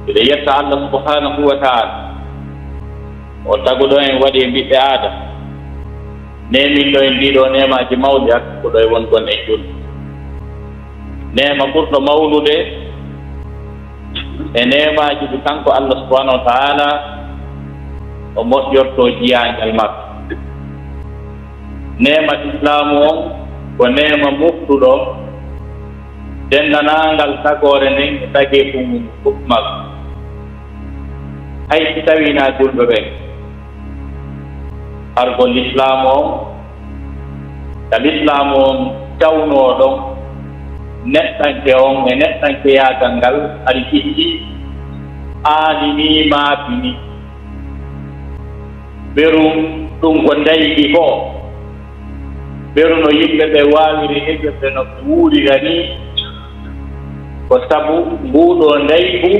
ɓeɗe yetta Allah subhanahu wa taala o taguɗo en waɗi e ɓiɓɓe aada nemin ɗo en ndiɗo nemaji mawɗi hakkuɗo e wongon e julde nema ɓurɗo mawnude e nemaji ɗi kanko Allah subhanahu wa taala o moƴƴorto jiyangal makko. Nema islamu on ko nema moftuɗo dendanagal tagore nden e tagi ɗum makko hay si tawina julɓe ɓen argol l'islamu on ka l'islamu on tawnoɗon neɗɗanke on e neɗɗanke yagal ngal aɗa itti aanini maabini ɓerum ɗum ko ndayɗi ko ɓeru no yimɓe ɓe wawiri heƴirde no ɓe wuurira ni ko sabu mbuɗo ndaygu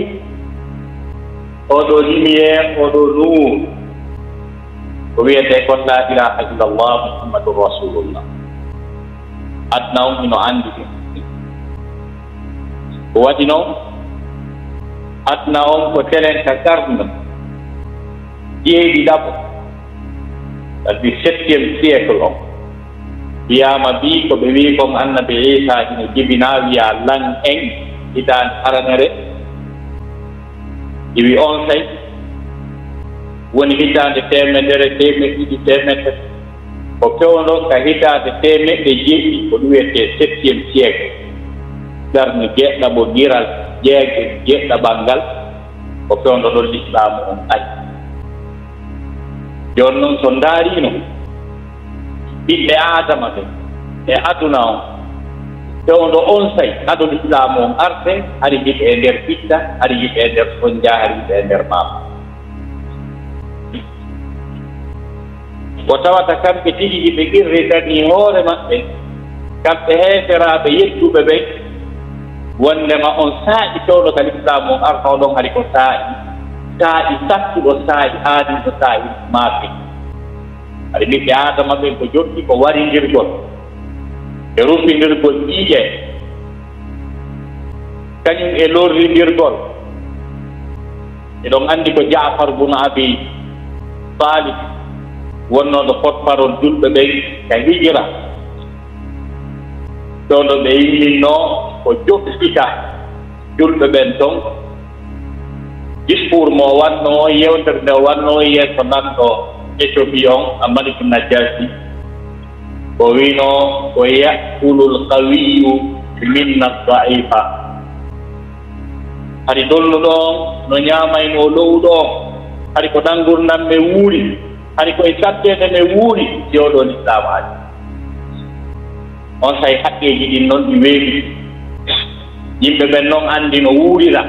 oɗo lumiére oɗo nuur ko wiyete kon la ilaha illallah muhammadun rasulullah adna on ino andi ɗum ko waɗi noon adna on ko telenka karno ƴeeɗiɗaɓo kadi 7e siècle on wiyama bi ko ɓe wi kon annabi isa ina jibina wiya lan en hitande aranere iwi on say woni hitande temedere temeɗɗiɗi temedde ko pewno ka hitande temeɗɗe jeeɗiɗi ko ɗum wiyete 7e siècle darni jeɗɗaɓo giral jeege jeɗɗaɓal ko pewno ɗon l'islamu on ay joni noon so daarino ɓiɓɓe adama ɓe e aduna on pewno on say ado l'islamu on arde aɗa yiɓe e nder ɓiɗɗa aɗa yiɓe e nder soñdia aɗa yiɓe e nder mama ko tawata kamɓe tigi iɓe qirritani hoore maɓɓe kamɓe heeferaɓe yettuɓe ɓe wondema on saa'i towɗo ka l'islamu on arta oɗon haɗi ko saa'i sattuɗo saa'i aadiɗo saa'i maaɓe aɗa ɓiɓɓe adama ɓen ko joɗɗi ko warindirgol e rufindirgol ƴiiƴe kañum e lorrindirgol eɗon anndi ko Jaafar bun Abi Talib wonnoɗo porte-parole julɓe ɓen ka hijira ɗoɗo ɓe yimminno ko joɓɓita julɓe ɓen ton discours mo wanno yewtere nde wanno yeeso nanɗo Éthiopie on Malik Najasi o wino ko yakulul qawiyu minna daifa haɗi dolluɗon no ñamayno lowɗo haɗi ko ɗan gurdam ɓe wuuri haɗi koye sattede ɓe wuuri jewɗon islamaji on say haqqeji ɗin noon ɗi weeɓi yimɓe ɓen noon andi no wuurira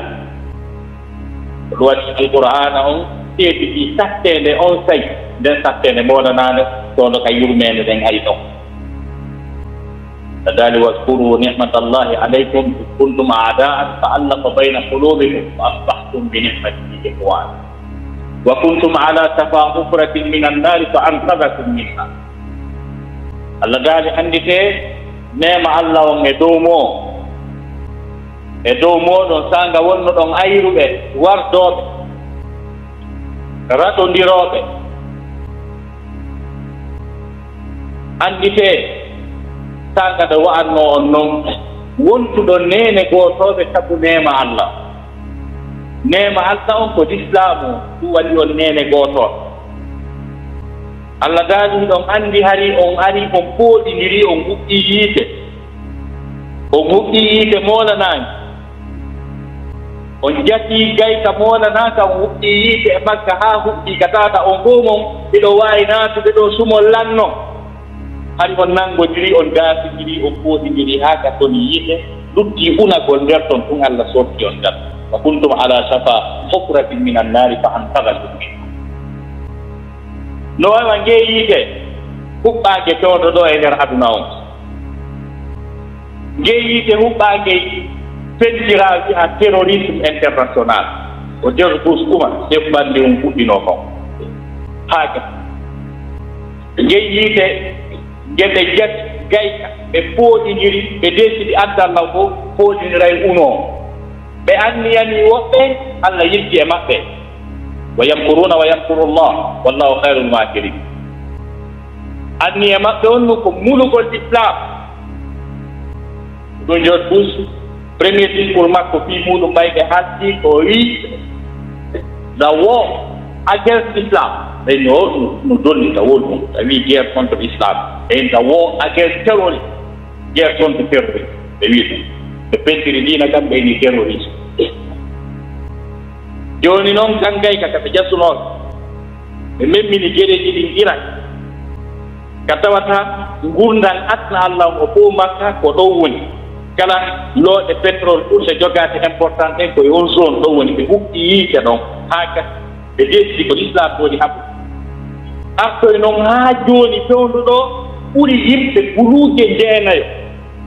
ko ɗum waɗi alqur'ana on seeɗiɗi sattede on say nden sattede moɗanano tono ka yurmede ɗen hay ɗon kadali waskuru nicmatallahi aleykum id kuntum a'da'an fa allafa bayna qulubikum fa asbahtum bi nicmatihi ikhwana wa kuntum ala safa hufratin min annari fa anqadakum minha Allah gaali andite nema Allah on e dow moɗon sanga wonno ɗon ayruɓe wardoɓe raɗodiroɓe andite sanga nde wa'anno on noon wontuɗo nene gotoɓe sabu nema Allah on ko l'islamu ɗum waɗi on nene gotoɓe Allah daali ɗon andi hari on ari on pooɗidiri on huɓɓi yiite molanani on jati gayka molanaka on huɓɓi yiite e makka ha huɓɓi ka tata on fof mon ɓeɗo wawi natude ɗo sumol lanno hari on nangodiri on gasidiri on pooɗidiri ha ka ton yiite lutti unagol nder ton ɗum Allah sotti on tan wa kuntum ala safa hufratin min annari fa antagatum minha no wawa ngeeyiite huɓɓaake tewɗo ɗo e nder aduna on ngeeyiite huɓɓaake pentira wi'a terrorisme international ko George Bush ɗuma chef bandi on fuɗɗino kon haaka ngeeyiite geɗe jet gayka ɓe pooɗidiri ɓe desidi addallah fof pooɗidira e uno ɓe anniyani woɓɓe Allah yilti e maɓɓe wa yamkuruna wa yamkurullah wallahu khairul makirin. Anni e maɓɓe on ko mulugol islam ɗum joni tous premier discours makko fi muɗum ɓayɓe halti ko wi the war against Islam. They know no donni the war wi guerre contre Islam and the war against terrorism, guerre contre terrorisme ɓe wi ɗum ɓe pentiri dina kam ɓe ni terrorisme. Joni noon kangayka kaɓe jassunoɓe ɓe memmini gueɗeji ɗin Irak ka tawata gurdal adna Allah o fof makka ko ɗo woni kala looɗe pétrole ɓurɗe jogade important ɗen koye on zone ɗo woni ɓe huɓɓi yiite ɗon haa gasi ɓe desdi ko l'islam woni haɓu artoye noon haa jooni fewnduɗo ɓuri yimɓe buluuge jeenayo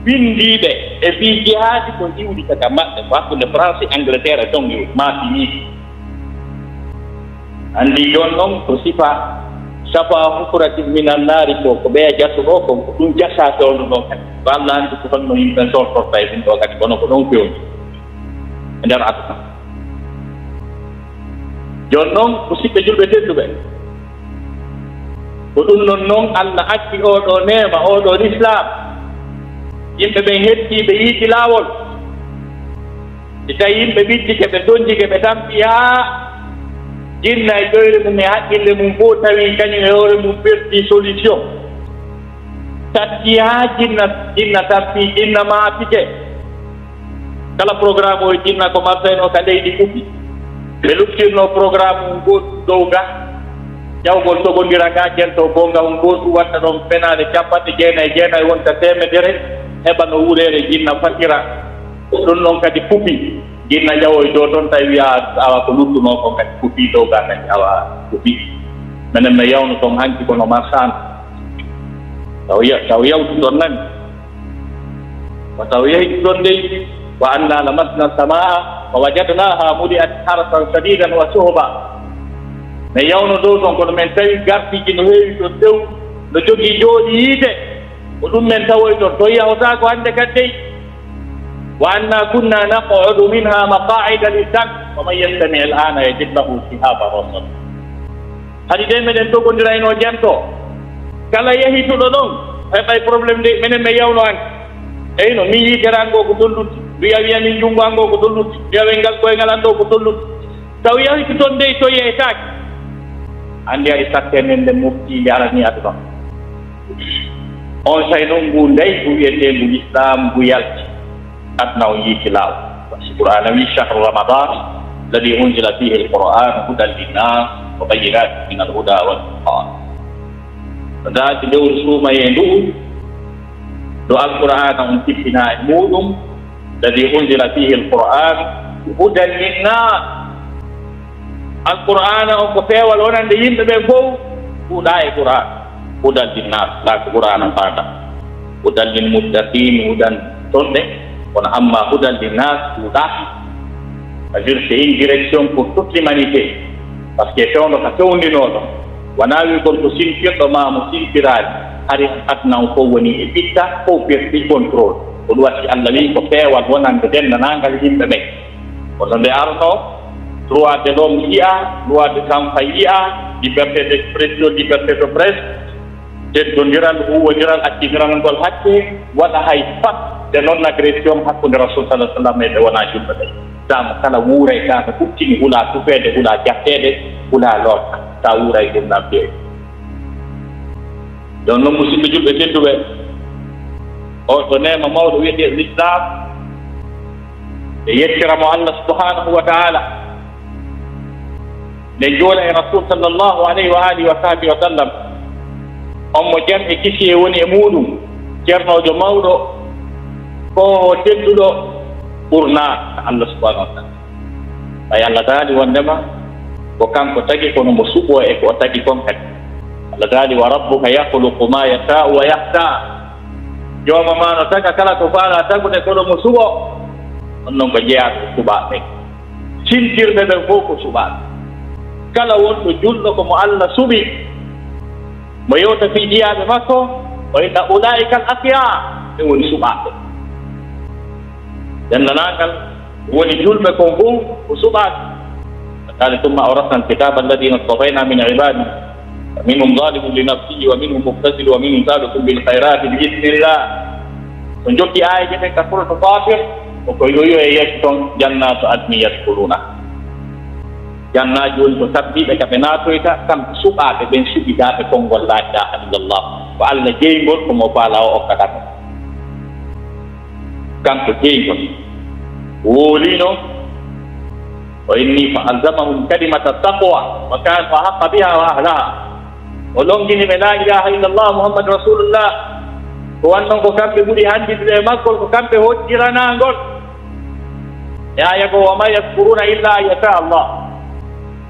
windiiɓe e fii jihaadi ko iwdi kaka maɓɓe ko hakkunde France Angleterre ton maafi yiiti anndi jooni noon ko sifa safa hufratin minan naari ko ɓeya jassuɗo ko ɗum jassa fewndu ɗon kadi ko Allah anndi ko honno yimɓe sortorta e ɗum ɗo kadi kono ko ɗon fewndi e nder aduna. Jooni noon musidɓe julɓe tedduɓe ko ɗum ɗon noon Allah acci oɗo neema oɗo l'islam yimɓe ɓen hettiɓe yiiti laawol si tawi yimɓe ɓiddike ɓe donjike ɓe tampi haa jinna e ƴoyre mum e haqqille mum fof tawi kañum e hoore mum ɓerti solution tatti haa jinna tappi jinna maapike kala programme o jinna ko mabbeno ka leydi ɓuɓɓi ɓe luftirno programme mum goɗɗum dow ga jawgol togondira ga jelto gonga on goɗɗum watta ɗon penade 49 wonta temedere heɓa no wuurere jinna fatira ɗum ɗon kadi puɓɓi jinna ƴawoy dow toon tawi wiya awa ko luttuno kon kadi puɓɓi dow ga kadi awa puɓɓi minen mi yawno toon hanki kono marsane taw yawtu ɗon nani ko taw yehi ɗon ndey wa anna lamasna samaa wa wajadnaha muli'at harasan sadidan wa suhba mi yawno dow toon kono min tawi gartiji no heewi ɗon dow no jogii jooɗi yiide ko ɗum min tawoy toon to yahotako hannde kadi dey wa anna kunna naq'udu minha maqa'ida lis-sam wa man yastami' al-ana yajid lahu shihaban rasada hadi de meɗen dogondirayno jento kala yahituɗo ɗon heɓay probléme de minen mi yawno hanki eyi no min yiiterango ko dolluti wiya min junngo ango ko dolluti wiya ngal koyngal anndo ko dolluti taw yahitu toon dey to yeytaaki anndi ay sattene nde mofti nde arani aduna on say noon ngu ndey ngu wiyeteengu l'islam ngu yalti adna o yiiti laaw qur'ana wi chahru ramadan alladi unzila fihi alquran hudan linnas wa bayinatin min alhuda walfurqan daati lewru suumaye ndu'u do alqur'ana on tippina e muɗum alladi unzila fihi alquran hudan linnas alqur'ana on ko peewal wonande yimɓe ɓe fof ɗuuɗa e qur'an hudan linnas la ko qur'ana faada hudan lilmuttaqin hudan tonɗe kono amma hudan linnas ɗuuɗa c'est-à-dire c'est une direction pour toute l'humanité par ce que fewno ka fewndinoɗo wona wigol ko simtirɗo ma mo simtiraani hari adna o fof woni e ɓitta fof perti contrôle ko ɗum watti Allah wi ko peewal wonande denndanangal yimɓe ɓen kono nde arno droit de l'homme yi'a droit de l'enfant yi'a liberté d'expression liberté de presse teddodiral huwodiral acciniral ngol hakke waɗa hay pat de non agression hakkunde rasul sallah sallam e ɓe wona julɓe ɓe tama kala wuuray tata ɓuttini hula tufede hula jattede hula lorka ta wuuray ɗum ɗam ɓe donc noon musidɓe julɓe tedduɓe o to nema mawɗo wiyete l'islam e yettiramo Allah subhanahu wa taala nde joola e rasul sallllahu alayhi wa alihi wa sahbihi wa sallam on mo jam e kisi e woni e muɗum ceernojo mawɗo ko tedduɗo ɓurna Allah subhanahu wa taala ay Allah taali wondema ko kanko tagi kono mo suɓo e ko tagi kon kadi Allah taali wa rabbuka yahluqu ma yasha'u wa yahtar jooma ma no taga kala ko faala tagude kono mo suɓo on noon ko jeeyaɗo suɓaɓe sintirɓe ɓen fof ko suɓaɓe kala wonɗo julɗo komo Allah suɓi mo yewta fi jiyaɓe makko o inna ulaika al asya ɓe woni suɓaɓe denndanangal woni julɓe kon fof ko suɓaɓe qala thumma awrasna alkitaba alladina stafayna min ibadi minhum zalimun li nafsihi wa minhum muqtasid wa minhum sabiqun bil khayrati bi idnillah. So jokki aaye ɓe ka suratu Fatir koko yoyo e yeeso toon jannatu adni yadkuluna, jannaji woni ko tabbiɓe kaɓe natoyta kamɓe suɓaɓe ɓen suɓitaɓe konngol la ilaha illallah ko Allah jeyngol komo faala o okkatako kanko jeyngol woolino wa inni fa alzamahum kalimata taqwa wa kanu ahaqqa biha wa ahlaha o longini ɓe la ilaha illallah muhammadu rasulullah ko wannon ko kamɓe ɓuuri handide e makkol ko kamɓe hocciranangol e aya ko wa ma yadkuruna illa an yasha Allah.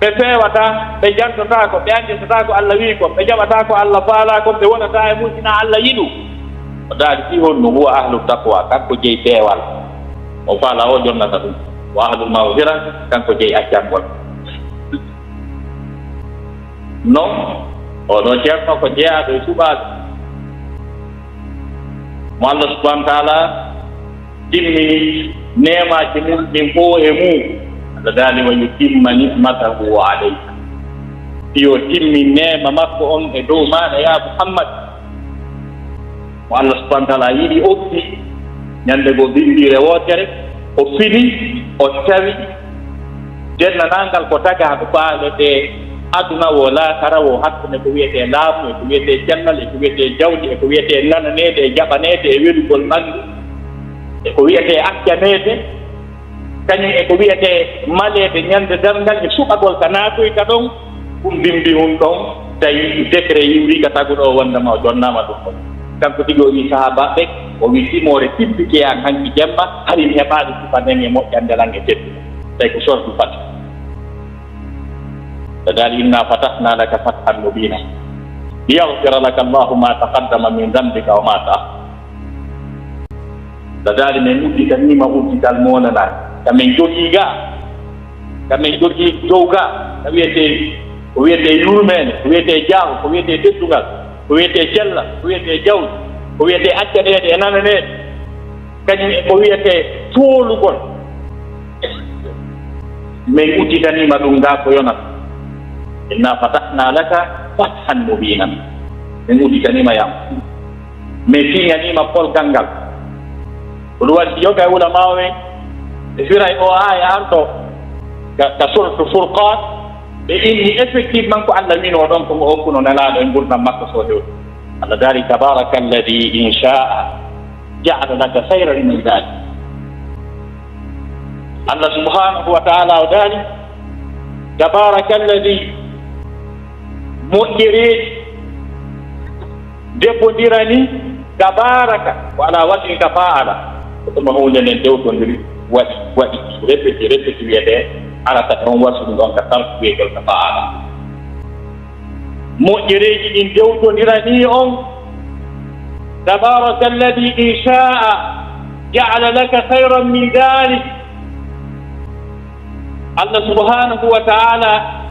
ɓe fewata ɓe jantata ko ɓe anditata ko Allah wi ko ɓe jaɓata ko Allah faala ko ɓe wonata e mum sina Allah yiɗu o daali fi honno huwa ahlu taqwa kanko jeyi peewal o faala o jonnata ɗum wa ahlul mawfira kanko jeyi accangol non oɗo ceerno ko jeeyaɗo e suɓaɓe mo Allah subhanahu wa taala timmini nemaji mum ɗin fof e mum Allah daali wa yutimma ni'matahu alayka yo timmi nema makko on e dow maɗa ya Muhammad mo Allah subhanahu wa taala yiɗi oppi ñande go bindire wotere o fini o tawi dennanangal ko tagaɗo faalete aduna wo laakara wo hakkunde ko wiyete laamu e ko wiyete cellal e ko wiyete jawdi e ko wiyete nananede e jaɓanede e welugol ɓandu e ko wiyete accanede kañum e ko wiyete malede ñande darngal e suɓagol ka naatoyta ɗon ɗum bimbi hun ɗon tawi décret yiwri ka taguɗo o wondema o jonnama ɗum ɗon kanko tigi o wi sahabaɓe o wi simore tippike an hanki jemma hari mi heɓaɗo sufanen e moƴƴandelan e teddude tawi ko sordu fat فقال إنا فتحنا لك فتحا مبينا ليغفر لك الله ما تقدم من ذنبك وما تأخر. فقال من أوتي كنيمة أوتي كالموننا كمن جوجيغا كمن جوجي جوغا كويتي يورمين كويتي جاو كويتي تدوغا كويتي جلا كويتي جاو كويتي أجنيد أنانيد كويتي تولوغون من أوتي كنيمة دونغا كويونا inna fatahna laka fathan mubinan min udikanima yam mais fiñanima pol gangal oɗum waɗi yoga ulamaɓe ɓe firay o aya an ɗo ka suratu Furqan ɓe inni effectivement ko Allah wino ɗon komo hokkuno nelaɗo e gurdam makko so hewti Allah daari tabaraka alladi in sha'a ja'ala laka khayran min dhalik. Allah subhanahu wa ta'ala o daari tabaraka alladi moƴƴereeji debbodirani tabaraka ko ala waɗi ka faala ko ɗuma hunde nden dewtodiri waɗi répéti wiyete arata on wasuɗum ɗon ka tan wiyetol ka faala moƴƴereeji ɗin dewtodirani on tabaraka alladi in sha'a ja'ala laka khayran min dhalik. Allah subhanahu wa ta'ala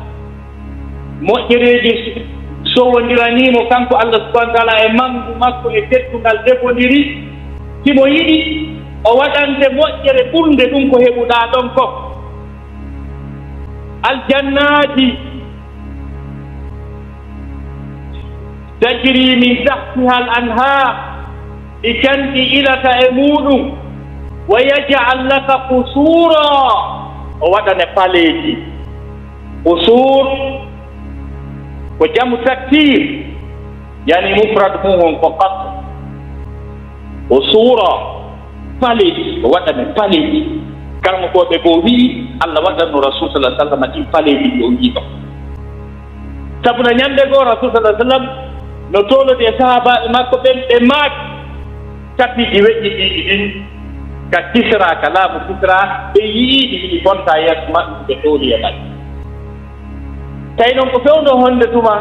moƴƴereeji sowondiranimo kanko Allah subhanahu wa taala e mangu makko e teddungal defodiri simo yiɗi o waɗante moƴƴere ɓurde ɗum ko heɓuɗa ɗon ko aljannaji tajri min tahtiha al anhar ɗi canɗi ilata e muɗum wa yaj'al laka qusura o waɗane paleji qusur ko jamu taktir yani mufrad mum ko qat o sura paleji o waɗane paleji kalmo ko ɓe bo wi Allah waɗanno rasul sallallahu alaihi wasallam ɗin paleji o wiɗo sabu no ñande goo rasul sallallahu alaihi wasallam no tolode e sahabaɓe makko ɓen ɓe maaki tapiji weƴƴi ɗiɗi ɗin ka Kisra ka laamu Kisra ɓe yiiɗi ɗi bonta yeeso maɓɓe ɓe tooli e maɓɓe tawi noon ko fewno honde tuma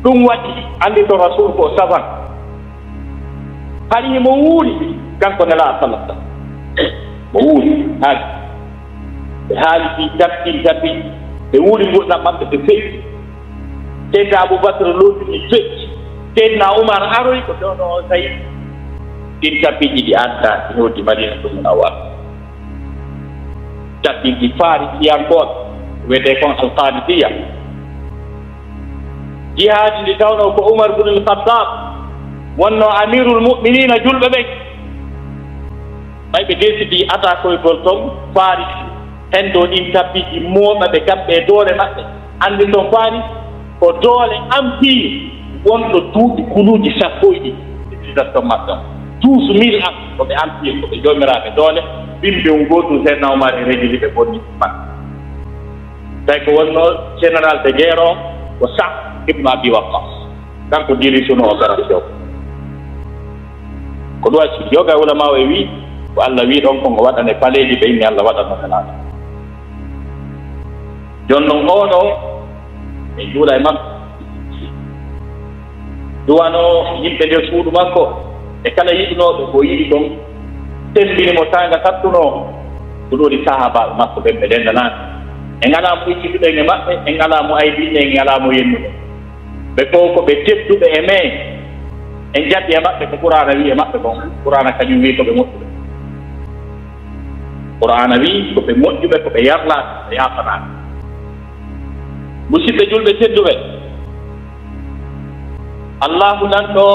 ɗum waɗi andi to rasul ko saban hari mo wuuri kanko nela sallah mo wuuri haali ɓe haali fi tappi ɓe wuuri gurɗam maɓɓe ɓe feƴƴi seydna Aboubacre lootini feƴƴi seydna Oumar aroy ko ɗon o tawi ɗin tappiji ɗi adda ɗi hewti Madina ɗum munawwara jattinɗi farisiyankoɓe wiyete kon alqadisiya. Jihadi ndi tawno ko Umar ibn al-Khattab wonno amirul mu'minina julɓe ɓen ɓay ɓe desidi ata koygol ton Faris hen ɗo ɗin tabbiji mooɓa ɓe kamɓe doole maɓɓe andi ton Faris ko doole empire wonɗo duuɓi kuluuji sappo e ɗiɗi civilisation maɓɓe on 12 000 ans koɓe empire koɓe jomiraɓe doole ɓimɓe gotu Seydina Oumar e rejili ɓe bonni maɓɓe tawi ko wonno général de guerre o ko Sa'd ibn Abi Waqqas kanko dirige no opération ko ɗo acci yoga ulama o e wi ko Allah wi ɗon kongo waɗane paleji ɓe inni Allah waɗanno helaɗo joni noon oɗo ɓe juula e makko duwano yimɓe nde suudu makko e kala yiɗunoɓe ko yiɗi ɗon tembinimo tanga sattuno ko ɗoɗi sahabaɓe makko ɓen ɓe dendanani e ngalamo iccituɗen e maɓɓe e ngalamo aydiɓe e ngalamo yennuɓe ɓe fof ko ɓe tedduɓe e mai en jaɓɓi e maɓɓe ko Qur'ana wi e maɓɓe kon Qur'ana kañum wi koɓe moƴƴuɓe Qur'ana wi koɓe moƴƴuɓe koɓe yarlaɓe ɓe yafanaɓe musidɓe julɓe tedduɓe Allahu nan ɗo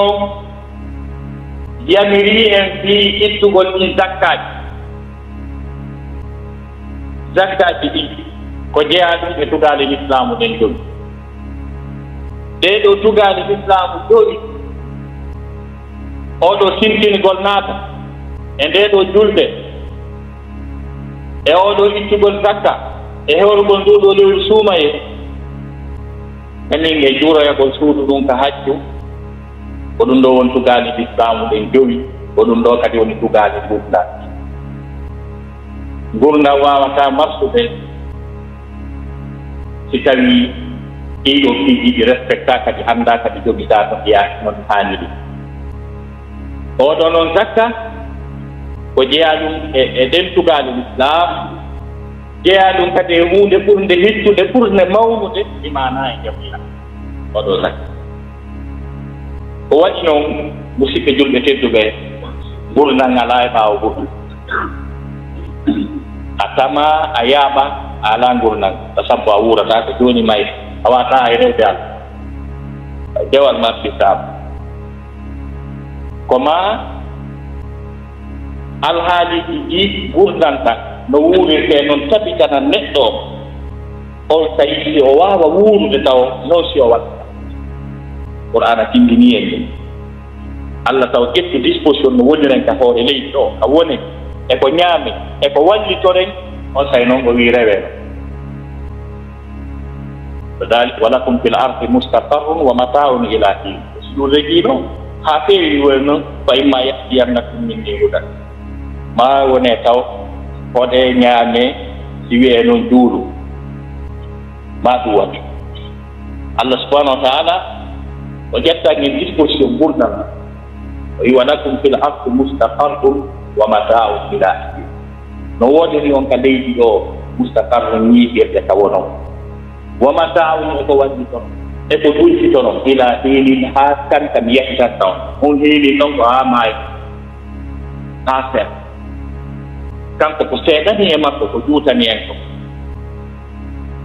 yamiri en fi ittugol ɗi zakkaji ɗi ko jeeya ɗum e tugale l'islamu ɗen jogi ɗeɗo tugale l'islamu joɗi oɗo sintingol naata e ndeɗo julde e oɗo ittugol zakka e hewrugol nduɗo lewru suumaye emin e juuroyagol suudu ɗum ka hajju ko ɗum ɗo won tugaali l'islamu ɗen jowi ko ɗum ɗo kadi woni tugaali gurdam gurdam wawata marsude si tawi ɗiɗo piiji ɗi respecta kadi annda kadi jogiɗa to mbiya noon haani ɗum oɗo noon zakka ko jeeya ɗum e ɗen tugaali l'islam jeeya ɗum kadi e hunde ɓurde hittude ɓurde mawnude imana e jamila oɗo zakka ko waɗi noon musidɓe julɓe tedduɓe gurdam ala e ɓaawo goɗɗum a tama a yaaɓa a ala gurdam ta sabbo a wurata ko joni may a wata e rewde Allah dewal marsi saabu koma alhaaliji ɗi gurdam ɗan no wuurirte noon tabitana neɗɗo on tawi si o wawa wuurude taw non si o waɗa Qur'ana tindini en ɗum Allah taw ƴettu disposition no woniren ka hoore leydi ɗo ka woni e ko ñaami e ko wallitoren on say noon o wi rewe ذلك ولكم في الأرض مستقر ومتاع إلى حين ɗum regino ha feewi woni noon fa imma yahdiyannakum minni hudan ma wone taw hoɗe ñaame si wiye noon juulu ma ɗum waɗi Allah subhanahu wa ta'ala o ƴettangel disposition gurdam o wi walakum fil ardi mustaqarrun wa mata'un ila hin no wodiri on ka leydi ɗo mustaqarrun yiiɓirde ka wonon wa mata'un eko waddi toon eko ɗulti toon ila hinin ha kankam yettata on heeni ɗon ko ha maayi ha seeɗa kanko ko seeɗani e makko ko juutani en ko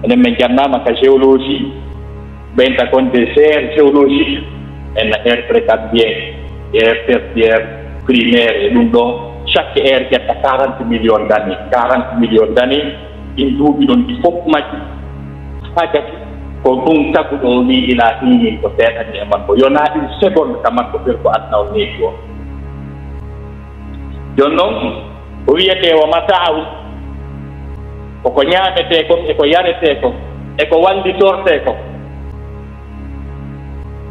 enen min jannama ka géologie ɓenta kon des aires géologique en aire précambienne aire tertiaire primaire e ɗum ɗo chaque aire ƴetta 40 millions d'années 40 millions d'années in duuɓi ɗon ɗi fof majji ha jati ko ɗum tagu ɗo wi ila hinin ko seeɗani e makko yona une seconde ka makko ɓir ko adna o neeji o joni noon o wiyete o mata'u koko ñaamete kon eko yarete kon eko wallitorte kon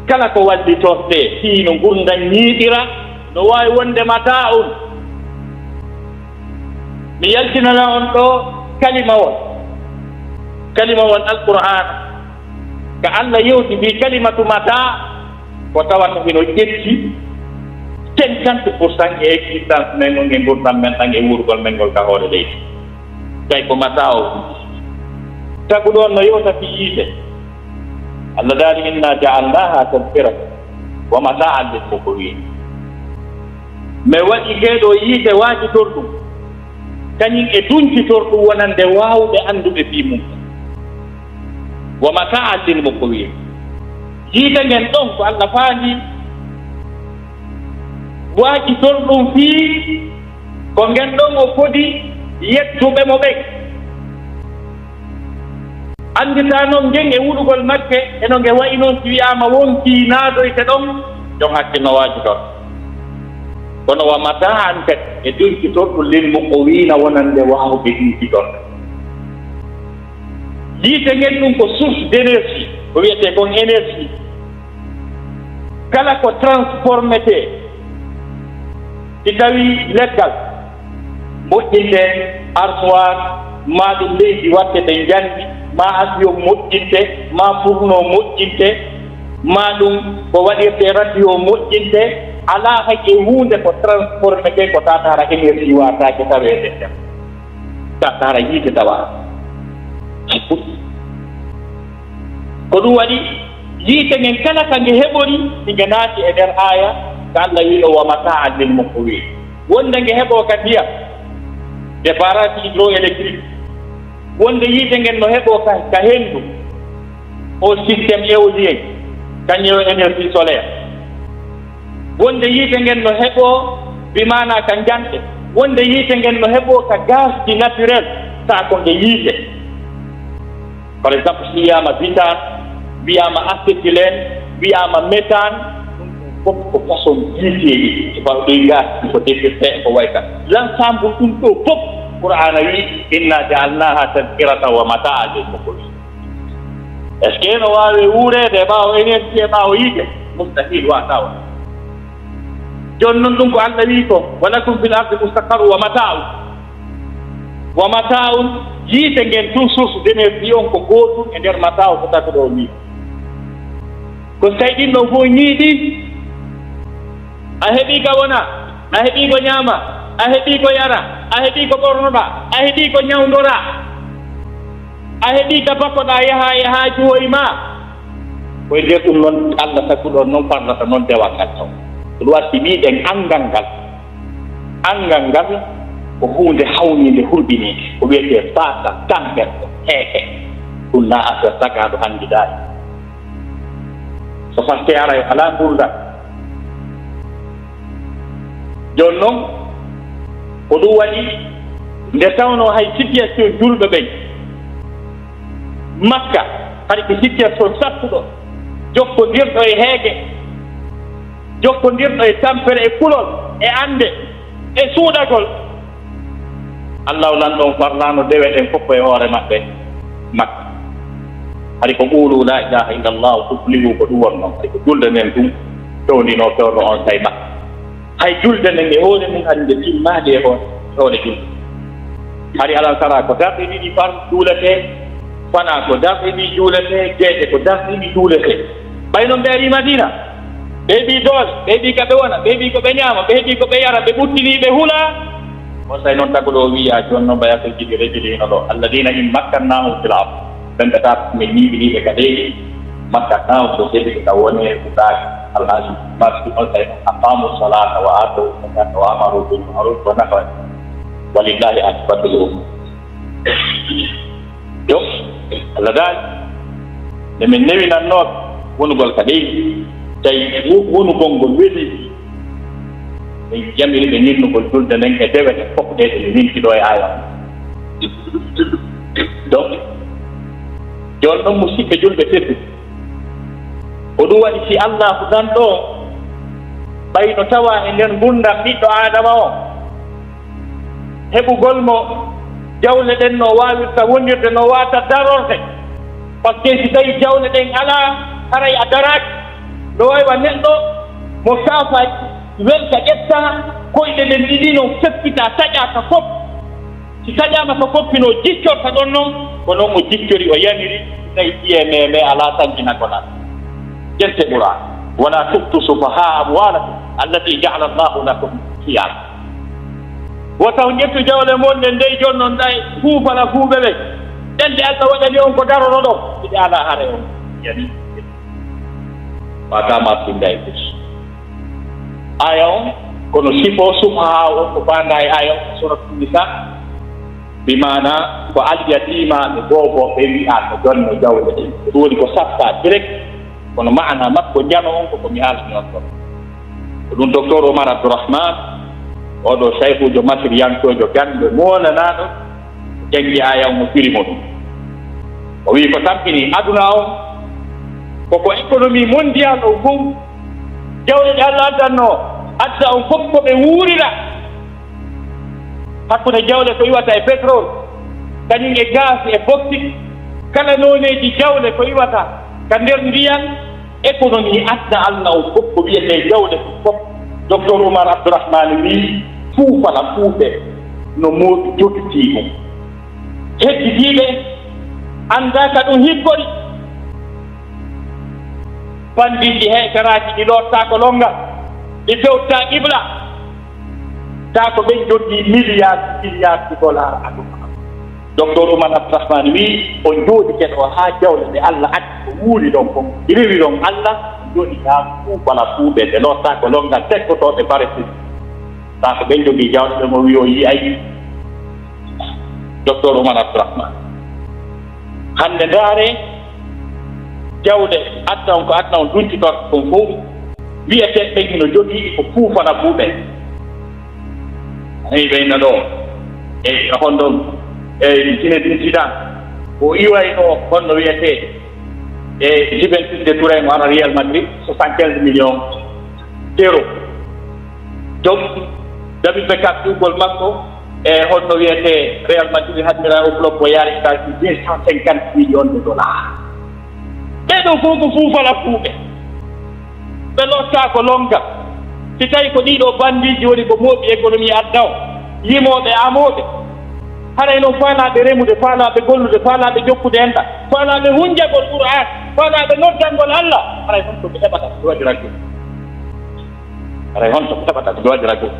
kala ko wallitorte hino gurdam ñiiɗira no wawi wonde mata'un mi yaltinana on ɗo kalima won alqur'an ka Allah yewti mbi kalimatu mata ko tawata hino ƴetti 50% e existence men ngol nge gurdam men ɗan e wurgol men ngol ka hoore leydi kay ko mata o tagu ɗon no yewta fi yiite Allah daari inna ja'alnaha tadhkiratan wa mata'an lil muqwin mais waɗi keeɗo yiite waaji torɗum kañum e dunkitorɗum wonande waawɓe annduɓe fi mum wa mataa lil muqwin jiida ngen ɗon ko Allah faandi waajitorɗum fii ko ngen ɗon o foti yettuɓe mo ɓe anndita noon ngen e wuɗugol makke eno nge wayi noon si wiyaama wonki naadoyte ɗon jon hakkilno waajitor kono wa mataan kadi e dunkitorɗum lil muqwina wonande waawɓe dunkitorɗe yiite ngen ɗum ko source d' énergie ko wiyetee kon énergie kala ko transformete si tawi leggal moƴƴinte armoire ma ɗum leydi watte ɗe njandi ma avion moƴƴinte ma fourneau moƴƴinte ma ɗum ko waɗirte radio moƴƴinte alaa hakke huunde ko transformete ko tatara énergie watake taweede ndem tatara yiite tawa ko ɗum waɗi yiite ngen kala ka nge heɓori nge naati e nder aya ko Allah wiɗo wa mataan lil muqwin wonde nge heɓo ka ndiyam déparage hydroélectrique wonde yiite ngen no heɓo ka henndu o systéme éolien kañum énergie solaire wonde yiite ngen no heɓo bimana ka janɗe wonde yiite ngen no heɓo ka gaz ji naturel sa ko nge yiite par exemple si wiyama butane wiyama acétylène wiyama méthane ɗum fof ko façon yiiteeɗi so taw ɗoy gaz ko defirte ko way ka l' ensemble ɗum ɗo fof qur'ana wi inna jaalnaha tadkiratan wa mataa lil muqwin est ce que no waawi wuureede ɓaawo énergie e ɓaawo yiite mustahil wata wa jooni noon ɗum ko Allah wi ko walakum fil ardi mustaqarru wa mata'un yiite ngen tout source d' énergie on ko gootum e ndeer mata'u ko taki ɗo ni ko so tawi ɗin ɗo fof ñiiɗi a heɓii ka wona a heɓii ko ñaama a heɓii ko yara a heɓii ko ɓornoɗaa a heɓii ko ñawndoraa a heɓii ka bakkoɗaa yaha e haajuwoye ma koye ndeer ɗum noon Allah takkuɗon noon farlata noon dewal ngal taw ɗum watti wiiɗen angal ngal ko huunde hawniinde hurɓiniinde ko wiyetee baasa tamper ko heeke ɗum na affaire tagaaɗo hanndidaaɗi so fatte ara e alaa ngurdal jooni noon ko ɗum waɗi nde tawnoo hay situation julɓe ɓen makka haɗi ko situation sattuɗo jokkondirɗo e heege jokkondirɗo e tampere e kulol e annde e suuɗagol Allah lan ɗon farlaano deweɗen fof e hoore maɓɓe makka haɗi ko ɓuulu la ilaha illallah tuflihu ko ɗum wonnoon haɗi ko julde nden ɗum fewndinoo fewno on tawi makka hay julde nden e hoore mum hade nde timmaade e on ɗoone julde haɗi alal sara ko darɗe ɗiɗi far juuletee fana ko darɗe ɗi juuletee jeeɗe ko darɗe ɗi juuletee ɓayno ɓe ari madina ɓe heɓii doole ɓe heɓii ka ɓe wona ɓe heɓii ko ɓe ñaama ɓe heɓii ko ɓe yara ɓe ɓuttinii ɓe hula on tawi noon tago ɗo wiya jooni noon mbayata jiɗi rejilino ɗo alladina in makkannahum fil ard ɓen ɓe taa min ñiiɓiniiɓe ka leydi makkannahum ɗo heɓi ko taw woni e ɓutaaki alhaji marsi on tawi aqamu salata wa atau zakata wa amaru bil ma'ruf wa nahaw walillahi akbatul umur yo Allah daal nde min newinannooɓe wonugol ka leydi tawi wonugol ngol weeli ɓe jamiri ɓe ninnugol julde nden e dewete fof ɗe ɗe ninki ɗo e aya donc jooni ɗon musidɓe julɓe teddu ko ɗum waɗi si allahu nan ɗo ɓayno tawa e nder gurdam ɓiɗɗo adama o heɓugol mo jawle ɗen no wawirta wonirde no wata darorde par ce que si tawi jawle ɗen alaa haray a daraki no waywa neɗɗo mo saafa welka ƴetta koyɗe ɗen ɗiɗi no feppita taƴaka fof si taƴama ko foppino jiccorta ɗon noon ko noon mo jiccori o yaniri tawi ƴiye meme ala sankina ko nan jente ɓura wala tubtu sufaha amwalakum allati jaala allahu lakum qiyam wotaw ƴettu jawle mon ɗe ndey jon noon ɗay fuufala fuuɓe ɓe ɗen de allah waɗani on ko darono ɗo ɗiɗi ala haare on yani watama finda e fus aya on kono sifo sufaha on ko banda e aya on surat nisa bimana ko alyatima ɓe gooboɓe wi'ano jonno jawle ɗe ɗum woni ko satta direct kono maana makko jano on koko mi haalani on ɗon ko ɗum docteur Omar Abdourahmane oɗo sayhujo masiriyankojo ganɗo molanaɗo janggi ayaw mo firimo ɗum o wi ko tampini aduna on koko économie mondial o fof jawle ɗe Allah addanno adda on fof ko ɓe wuurira hakkude jawle ko iwata e pétrole kañum e gaz e bauxite kala noneji jawle ko iwata ka nder ndiyan économie adda Allah o fof ko wiyete jawle fof docteur Omar Abdourahmane wi fuufala fuuɓe no moodi jogitii ɗum hedditiiɓe anndaka ɗum higgori bandiji heekaraaji ɗi lootta ko longal ɗi fewta qibla taa ko ɓen jogii milliard de dollars aduna docteur Omar Abdourahmane wi on jooɗi keɗo haa jawle ɗe Allah addi ko wuuri ɗon fof rewi ɗon Allah jooɗi haa fuufala fuuɓe nde lootta ko longal tekkotooɓe Palestine taa ko ɓen jogii jawle ɓe mo wi o yi'ay docteur Omar Abdourahmane hannde ndaare jawɗe addan ko adna on duntitorto kon fof wiyete ɓen hino jogii ko fuufana fuuɓe ayi ɓeyna ɗo e honɗon e Zinedine Zidane o iwayno honno wiyete e Juventus de Turin mo ara Real Madrid 75 millions d'euros donc David Beckham ɗugol makko e honno wiyete Real Madrid haddira o club o yaari taji 250 millions de dollars ɓeɗo fof ko fuufala fuuɓe ɓe lotta ko longa si tawi ko ɗiɗo bandiji woni ko mooɓi économie adda o yimoɓe amoɓe haray noon faalaɓe remude faalaɓe gollude faalaɓe jokkude enɗa faalaɓe hunjagol Qur'an faalaɓe noddangol Allah haray hon to ɓe heɓata ko waɗira gol haray hon to ɓe heɓata ko waɗira gol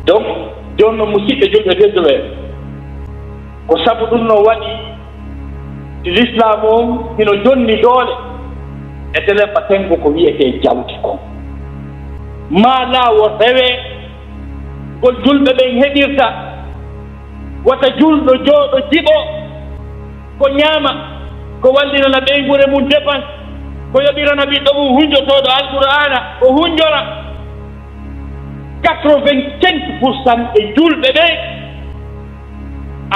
donc joni noon musidɓe julɓe tedduɓe ko sabu ɗum no waɗi si l'islam on hino jonni doole e telempa tengo ko wiyete jawdi kon ma laawol rewe ngol julɓe ɓen heɓirta wata julɗo jooɗo jiɓo ko ñaama ko wallinana ɓeygure mum dépense ko yoɓirana ɓiɗɗo mum hunjotoɗo alqur'ana ko hunjora 85% e julɓe ɓe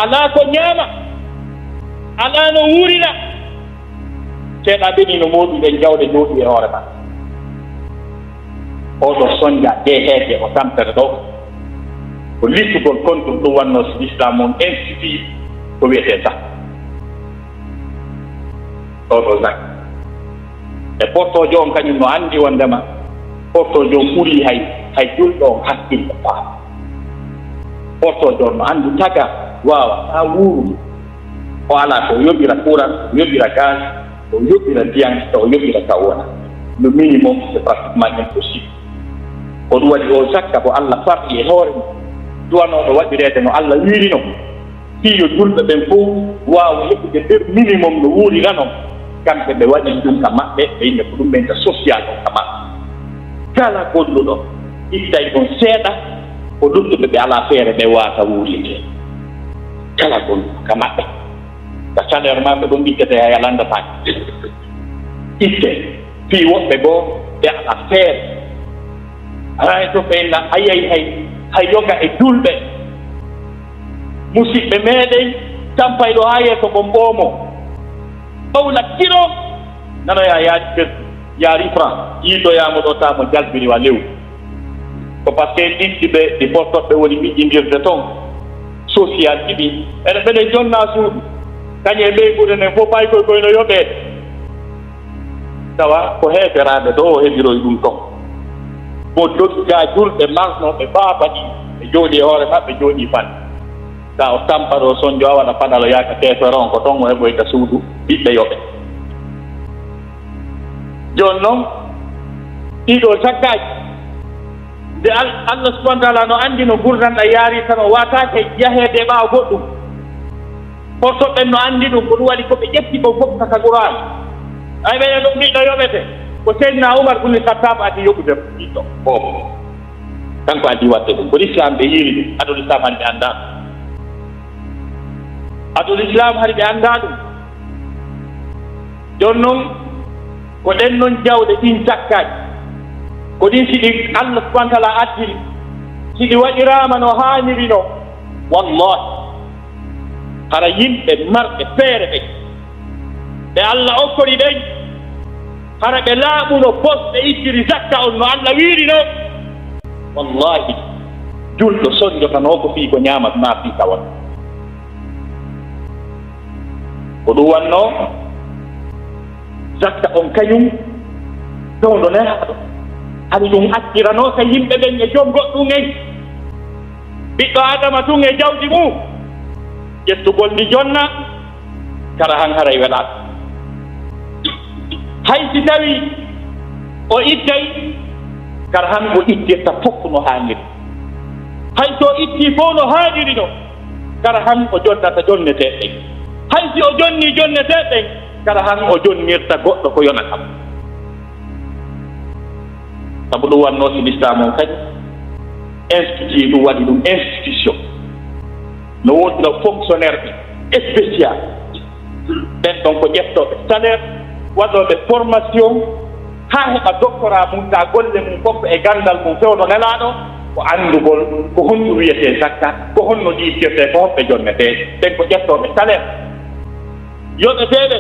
alaa ko ñaama alaa no wuurina seeɗa ɓeni no mooɗuɗen jawɗe jooɗi e hoore ma oɗo soñja de heede o tampere ɗo ko littugol kontum ɗum wanno so l'islam on institut ko wiyete zak oɗo zak e portojo on kañum no anndi wondema portojo on ɓuri hay julɗo on hakkille faa portojo on no anndi taga waawa haa wuuru o alaa ko yoɓira courant o yoɓira gaz o yoɓira ndiyam so o yoɓira ka wona le minimum c'est pratiquement impossible ko ɗum waɗi o zakka ko Allah farɗi e hoore mum duwanoɗo waɗireede no Allah wiirino fiyo julɓe ɓen fof waawa heɓude nder minimum no wuurirano kamɓe ɓe waɗi ɗum ka maɓɓe ɓe yimɓe ko ɗum ɓen ka social on ka maɓɓe kala golluɗo ittay ɗon seeɗa ko luttuɓe ɓe alaa feere ɓe waata wuuride kala golluɗo ka maɓɓe ka salaire maɓɓe ɗum ittete hay alandataake itte fii woɓɓe goo ɓe alaa feere hay to ɓenna ayay hay yoga e julɓe musidɓe meeɗen tampayɗo haa yeeso ko mboomo ɓawla kilo nanoya yaaji ɓesdu yaari franc yiidoyaamo ɗo taa mo jalbiri wa lewru ko par ce que ɗinɗi ɓe ɗi portoɓe woni ɓiƴƴindirde toon social ɗiɗi ɓeɗe jonnaa suudu kañe ɓeygude nen fof pay koy no yoɓeede tawa ko heeferaaɓe ɗo o heɓiroy ɗum toon mo dogga julɓe masnoɓe baaba ɗi ɓe jooɗi e hoore maɓɓe jooɗi fan sa o tampa ɗo soñjo a waɗa paɗalo yaaka teferon ko toon o heɓoyta suudu ɓiɓɓe yoɓe jooni noon ɗiɗo saggaaji nde Allah subahana taala no anndi no gurdanɗa yaari tan o waataake yaheede e ɓaawa goɗɗum portoɓɓen no anndi ɗum ko ɗum waɗi ko ɓe ƴetti ko fof kaka Qur'an ay ɓeɗe ɗum ɓiɗɗo yoɓete ko Seydina Oumar ibn Khattab adi yoɓude ɓiɗɗo kanko adi waɗde ɗum ko l'islam ɓe yiiri ɗum aɗo l'islam hannde annda adul islam hari ɓe annda ɗum jon noon ko ɗen noon jawɗe ɗin zakkaji ko ɗin siɗi Allah subahana taala addiri siɗi waɗirama no haniri no wallahi hara yimɓe marɓe feere ɓe Allah okkori ɓen hara ɓe laaɓuno posɗe ittiri zakka on no Allah wiiri no wallahi julɗo soñjotano ko fii ko ñaamat ma fii tawat ko ɗum wanno zakka on kañum towɗo nelaaɗo hani ɗum accirano ka yimɓe ɓen e joom goɗɗum en ɓiɗɗo adama tun e jawdi mum ƴettugol ndi jonna kara han haray weɗaɗo hay si tawi o ittay kara han o ittirta fof no haaniri hay so itti fof no haaniri no kara han o jonnata jonneteɗen hay si o jonni jonneteɗen kara han o jonnirta goɗɗo ko yonatam sabu ɗum wanno si l'islam on kadi institut ɗum waɗi ɗum institution no wodi no fonctionnaire ɓe spécial ɓen ɗon ko ƴettoɓe salaire waɗoɓe formation ha heɓa doctorat mum ta golle mum fof e gandal mum fewno nelaɗo ko andugol ko honno wiyete zakka ko honno ɗiirtirte ko hoɓɓe jonneteɗe ɓen ko ƴettoɓe salaire yoɓeteɓe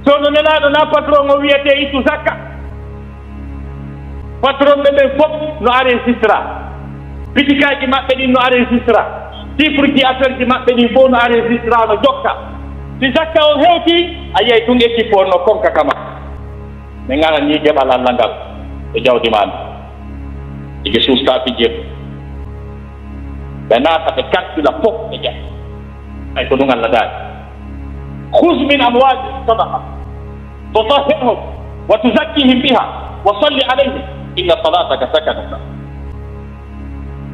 sono nelaɗo na patron o wiyete ittu zakka patron ɓe ɓen fof no enregistra bitikaji maɓɓe ɗin no enregistra chiffre ji affaire ji maɓɓe ɗin fof no enregistra no jokka si zakka o hewti a yiyay tun équipe on no konka kama ɓe garani jeɓal Allah ngal e jawdi mami ege susta pijjeɗo ɓe naata ɓe calcula fof ɓe ƴeɓa ay ko ɗum Allah daari khuz min amwali sadaqa tutahhirhum wa tuzakkihim biha wa salli alayhim inna salataka sakanun lahum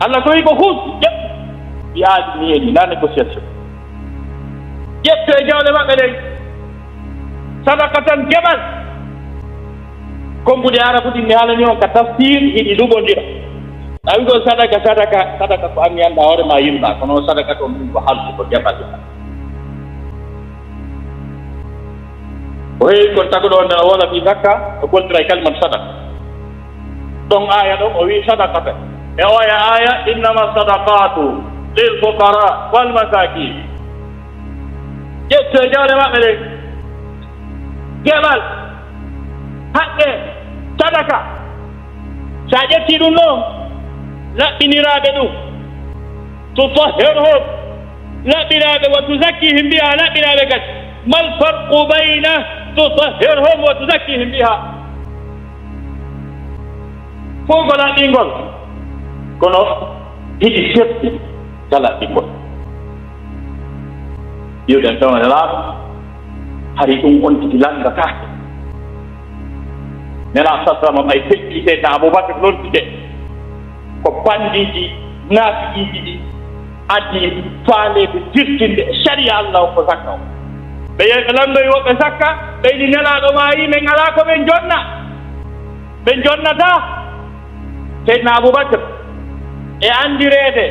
Allah to wi ko khuz ƴeɓ mbiyaji ni eni na négociation ƴetto e jawle maɓɓe ɗen sadaka tan geɓal kombude arabu ɗin mi haalani on ka tafsir hiɗi luɓodira a wi ko sadaka ko an mi annda hoore ma yimɓa kono sadaka to ɗum ko haltu ko geɓal o heewi kon taguɗo on nena wola fi zakka o goldira e kalimat sadaka ɗon aya ɗon o wi sadakata e oya aya innama sadaqatu lil fuqara wal masakin ƴetto e jawle maɓɓe ɗen geɓal haqqe sadaka sa ƴetti ɗum noon laɓɓiniraɓe ɗum tutahhirhum laɓɓiraɓe wa tuzakkihim biha laɓɓiraɓe kadi mal farqu bayna tutahhirhum wa tuzakkihim biha fof ko laɓɓingol kono hiɗi seɗɗi ka laɓɓingol yiwɗen tawne laaɓa hari ɗum on tigi landataake nena sasramam ay feƴƴite ta Aboubacry lontide ko bandiji naafiiji ɗi addi faaleɓe dirtinde sharia Allah o ko zakka o ɓe yehi ɓe landoyi woɓɓe zakka ɓeydi nelaɗo ma yi min ala ko ɓen jonna ɓe jonnata seydna Aboubacry e andirede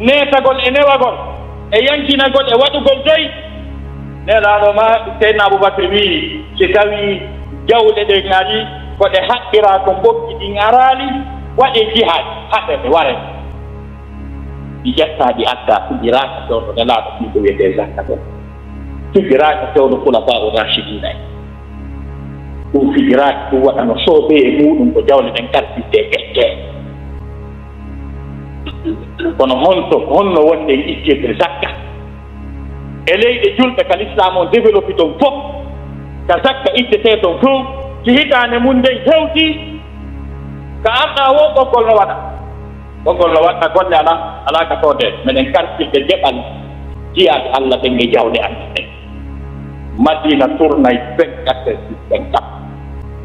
netagol e newagol e yankinagol e waɗugol doyi nelaɗo ma seydna Aboubacry wi si tawi jawɗe ɗe ngari ko ɗe haɓɓira ko mbokki ɗin arali waɗe jihad haɓe ɓe ware ɗi ƴetta ɗi adda fijiraka fewno nelaɗo fiɗo wiyete zakka ɗon fijiraka fewno khulafa o rachidina en ɗum fijiraka ɗum waɗano soobe e muɗum ko jawle ɗen karfidde ƴette kono honno wonde ittirde zakka e leyɗe julɓe ka l'islam on développé toon fof ka zakka ittete toon fof si hitande mum nden hewti ka arɗa wo ɓoggol no waɗa golle ala ka tode meɗen karfilde jeɓal jiyaɓe Allah ɓen e jawle andi ɗen Madina tournay 24/24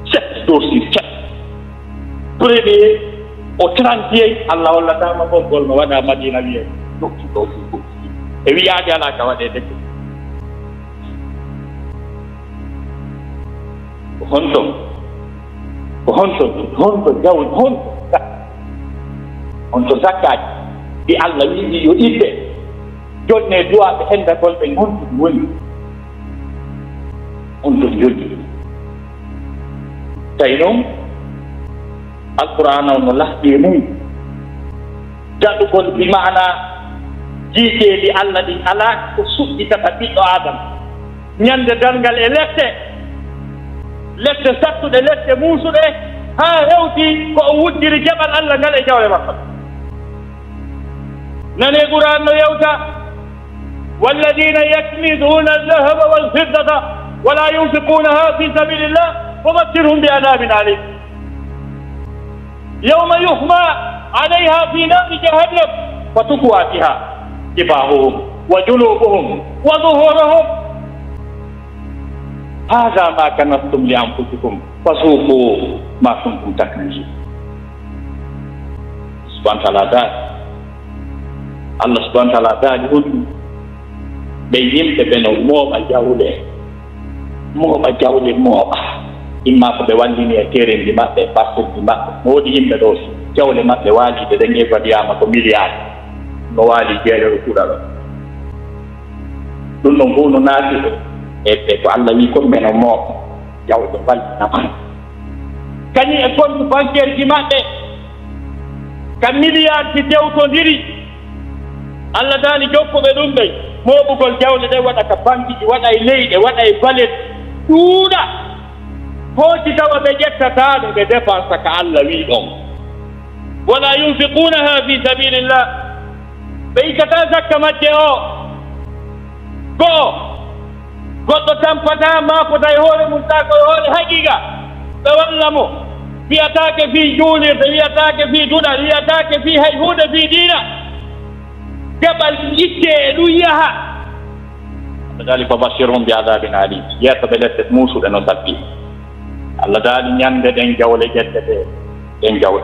7 jours sur 7 premier au 31 Allah hollatama ɓoggol no waɗa Madina wiye dokki ɗo fu e wiyaade ala ka waɗede ko honto jawdi honto zakkaji ɗi Allah wiɗi yo itte jonne duwaɓe hendagol ɓe gonɗum woni on ɗum jogii tawi noon alqur'ana o no lahɗi mum jaɗugol bi mana jiiteeli Allah ɗi alaa ko suɓɓitata ɓiɗɗo adama ñande darngal e lette sattuɗe lette muusuɗe haa hewti ko o wuddiri jaɓal Allah ngal e jawle makko nane qur'an no yewta walladina yaknizuna aldahaba walfiddata wala yunfiqunaha fi sabilillah fabashirhum bi adabin alim yawma yuhma alayha fi nari jahannam fatukwa biha jibahuhum wa junubuhum wa zuhuruhum hadha ma kanastum li anfusikum fasuqu ma kuntum taknizun subhanahu wa ta'ala Allah subhanahu wa ta'ala daali on ɓe yimɓe ɓe no mooɓa jawle mooɓa imma ko ɓe wallini e terendi maɓɓe e parcelle maɓɓe no woodi yimɓe ɗo jawle maɓɓe waaliɓe ɗen évaluama ko milliard no waali jeeɗeɗo kuuɗa ɗo ɗum ɗon fof no naati e ko Allah wi kon ɓe no mooɓa jawle wallinama kañum e compte bancaire ji maɓɓe ka milliard ji dewtodiri Allah daali jokkuɓe ɗum ɓe mooɓugol jawle ɗe waɗa ka banque ji waɗa e leyɗe waɗa e balet ɗuuɗa hooci tawa ɓe ƴettataɗo ɓe dépense ka Allah wi ɗon wala yunfiqunaha fi sabilillah ɓe ikkata zakka majje o go'o goɗɗo tampata mafota e hoore mum ta koye hoore haqiqa ɓe walla mo wiyatake fi juulirde wiyatake fi duɗal wiyatake fi hay hunde fi diina jaɓal itte e ɗum yaha dali fa bashirhum bi adabin alim yettaɓe lette muusuɗe no sappi Allah daali ñande ɗen jawle ƴettete ɗen jawle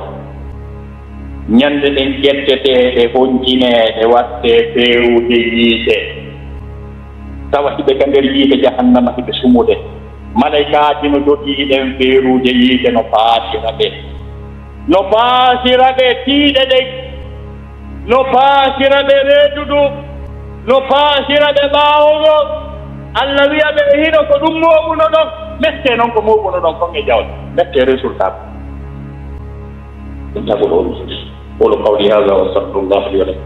ñande ɗen ƴetteteɗe honjineɗe watte feewude yiite tawa hiɓe ka nder yiite jahannama hiɓe sumude malaikaji no jogii ɗen feerude yiite no paasira ɓe tiiɗe ɗen no paasira ɓe reedudu no paasira ɓe ɓaawogo Allah wiya ɓe hino ko ɗum mooɓuno ɗon mette noon ko mooɓuno ɗon kon e jawle mette résultat ɗum tago ɗo qulu qawli hada wa astaghfirullah li wa lakum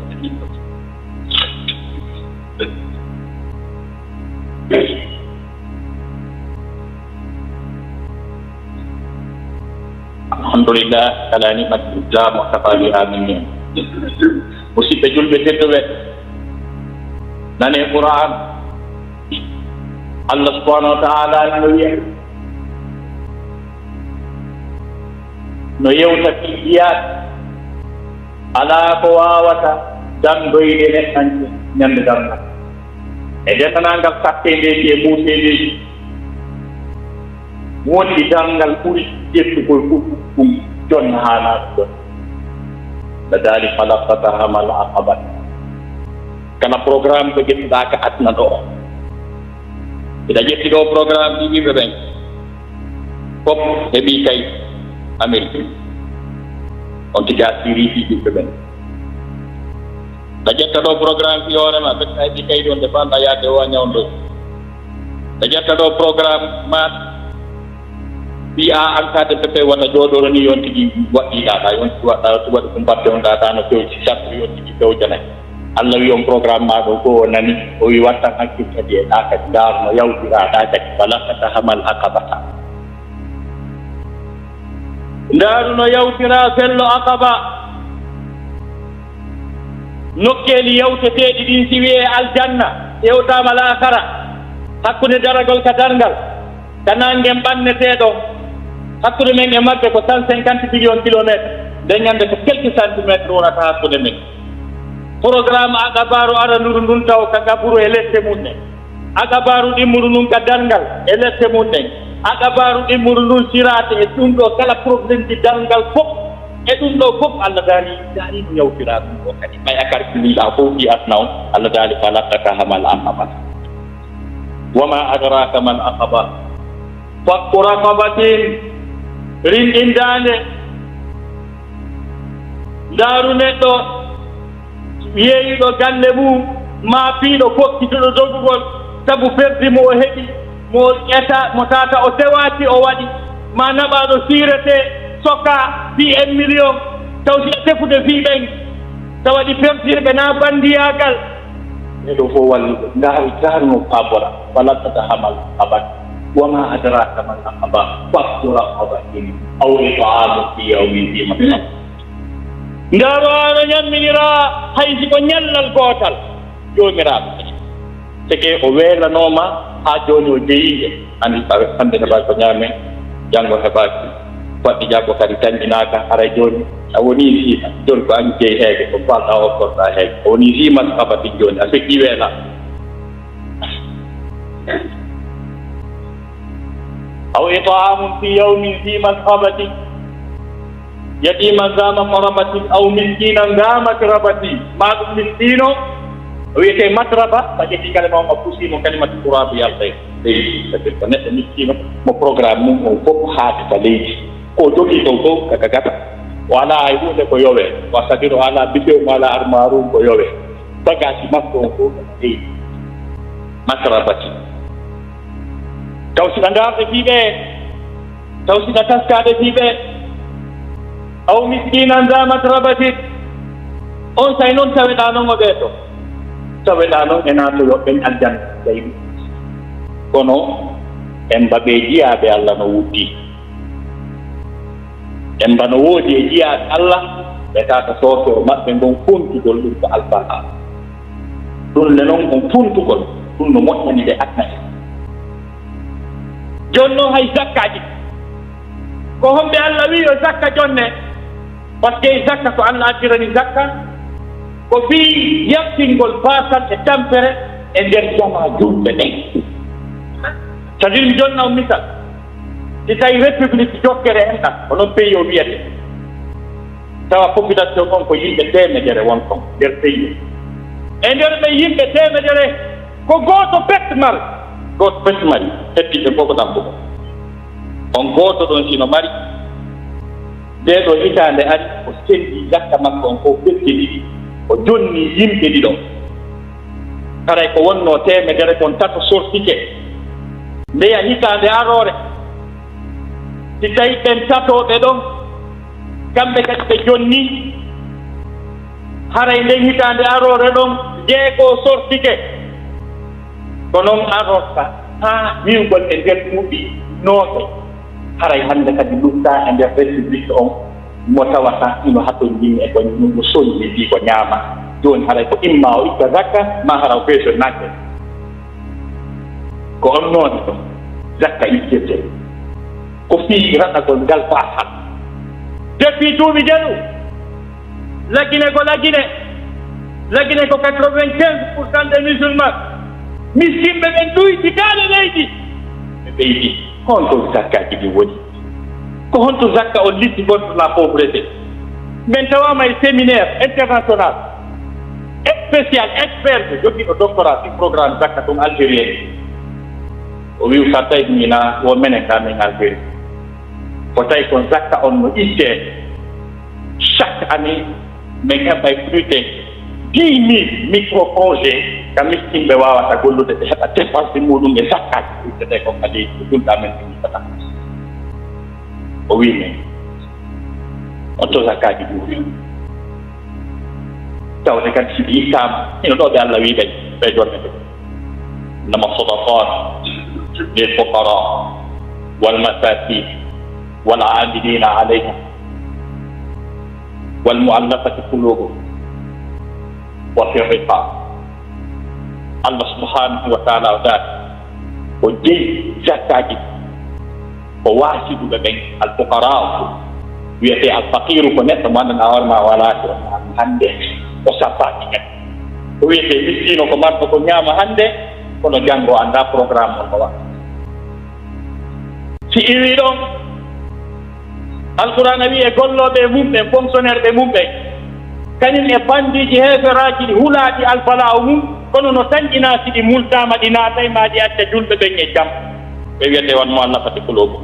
alhamdulillah ala ni'matil islam wa kafa biha min musidɓe julɓe tedduɓe nane qur'an Allah subhanahu wa ta'ala no wiya no yewta fiiyaat alaa ko waawata dandoyde neɗɗanke ñande darngal e detanangal sattendeji e muuseedeji wondi darngal ɓuri ƴettugol ɗum jonna haanaaɗo ɗon لذلك فلقتهم العقبة كان programme ko jettuɗa ka adna ɗo ida jetti ɗo programme ɗi wiɓe ɓen fof heeɓi kay Amérique on tigi a siriji ɓiɓɓe ɓen da jetta ɗo programme fi hoorema ɓe heeɓi kaydi on defanɗa yaade o a ñawdo da jetta ɗo programme ma a ankade pepe walla jooɗoro ni yon tigi waɗɗiɗaɗa yon tigi waɗɗa waɗi ko mbatte on ɗaɗa no fewti chaque yon tigi fewjanay Allah wi on programme maɗo ko o nani o wi wattan hakkil kadi e ɗa kadi daarno yawtiraɗa kadi falakata hamal aqabata ndaaruno yawtira fello aqaba nokkeli yawteteɗi ɗin si wiye aljanna yewtama lakara hakkude daragol ka darngal ka nangen ɓanneteɗo hakkude men e mabɓe ko 150 million kilométre nden ñande ko quelques centimétre wonata hakkude men programme agabaru aranduru ndun taw ka gaburu e lette mum ɗen agabaru ɗimmuru ndun ka darngal e lette mum ɗen agabaru ɗimmuru ndun sirate e ɗum ɗo kala probléme ji darngal fof e ɗum ɗo fof Allah daari no yawtira ɗum ɗo kadi ɓay a calculiɗa fof ɗi asna on Allah daali falaqaka hamal aqaba wama adraka mal aqaba fakku raqabatin rinɗindande ndaaru neɗɗo yeeyiɗo galle mum ma piiɗo fokkituɗo dogugol sabu ferdi mo o heɓi mo ƴetta mo tata o tewati o waɗi ma naɓaɗo sirete sokka fi en million taw si tefude fi ɓen taw waɗi pertirɓe na bandiyagal eɗo fof walluɓe darno pabora walattata hamal abad wama adraka mal aqaba faktura abain aw it'amu fi yawmin dhi masab ndaro ano ñamminira hay siko ñallal gootal jomiraɓe sike o weelanoma ha joni o jeyiɓe andi hande heɓaki ko ñaamen janggo heɓaki faɗɗi jaggo kadi tanƴinaka haray joni a woni siima joni ko an jeeyi heege ko balɗa o korɗa heege o woni simas kabati joni a sikki weela aw it'amun fi yawmin dhi masabati yatiman za maqrabatin aw miskinan za matrabati ma ɗum miskino o wiyete matraba sa ƴetti kalima o pusimo kalimatu turabi yalta leydi c'est ko neɗɗo miskino mo programme mum on fof haadata leydi ko jogui dow fof kaka gata o ala hay hunde ko yowe wa sadir o ala bitew mo ala armarum ko yowe bagage makko on fof leydi matrabati taw siɗa darde fiiɓe taw siɗa taskade fiiɓe aw miskinan za matrabatin on say noon taweɗa noon o ɓeeɗo taweɗa noon e naatoyoɓɓen aljanna jayɗi kono en mbaɓe jiyaɓe Allah no wuddi en mbano woodi e jiyaɓe Allah ɓe tata sokero maɓɓe ngon funtugol ɗum ko alfaha ɗum le noon on funtugol ɗum no moƴƴani ɓe adnata joni noon hay zakkaji ko homɓe Allah wi o zakka jonne par ce que zakka ko Allah addirani zakka ko fii yabtingol basal e tampere e nder jama julɓe ɓen c'est à dire mi jonnao misal si tawi république jokkere en ɗam onon pays o wiyete tawa population on ko yimɓe temedere won ton nder pays e nder ɓe yimɓe temedere ko gooto petmal hettiɓe fof ko ɗam ɗum on gooto ɗon sino mari ndeɗo hitande ari o sendi zakka makko on fof ɓettiɗiɗi o jonni yimɓe ɗiɗo haray ko wonno temedere kon tato sortike ndeya hitande arore si tawi ɓen tatoɓe ɗon kamɓe kadi ɓe jonni haray nden hitande arore ɗon jeego sortike ko noon arorta ha wiwgol e nder ɗuuɓi nooɓe haray hannde kadi lutta e nder république on mo tawata ino hatton jimmi e ko mo soñi ɗi ko ñaama joni haray ko imma o itta zakka ma hara o feeso nagge ko on noon ɗo zakka ittirte ko fii raɗagol ngal basal depuis duuɓi jeɗu laggine ko 95% des musulmans miskimɓe ɓen ɗuyti kaale leydi ɓe ɓeydi honto zakkaji ɗi woni ko honto zakka on litti contre la pauvreté min tawama e séminaire international spécial expert jogiiɗo doctorat ci programme zakka ɗum algérien o wi sa tawi mina wo menen ka min algérie ko tawi kon zakka on no itte chaque année min heɓay plus de 10 000 micro projet kam miskimɓe wawata gollude ɓe heɓa dépense muɗum e zakkaji ittete ko kadi ko julɗa men ɗiɗata o wi min on to zakkaji ɗuuɗi tawde kadi siɗi ittama ino ɗo ɓe Allah wi ɓe jonne ɓe nama sadaqat lil fuqara wal masakin wal amilina alayha wal mu'allafati qulubuhum wa fi riqab Allah subhanahu wa ta'ala o daati o jeyi zakkaji o waasiduɓe ɓen alfuqara wiyete alfaqiru ko neɗɗo mo anndanɗa hoore ma walaaki o ñaama hannde o sappaki kadi o wiyete miskino ko marɗo ko ñaama hannde kono janngo annda programme on ko waɗa si iwi ɗon alqur'ana wi e gollooɓe mum ɓen fonctionnaire ɓe mum ɓen kañum e bandiji heeferaji ɗi hulaaɗi alfalaaw mum kono no tañƴinaasi ɗi multama ɗi naatay ma ɗi acca julɓe ɓen e jam ɓe wiyete won mo allafati kuloobu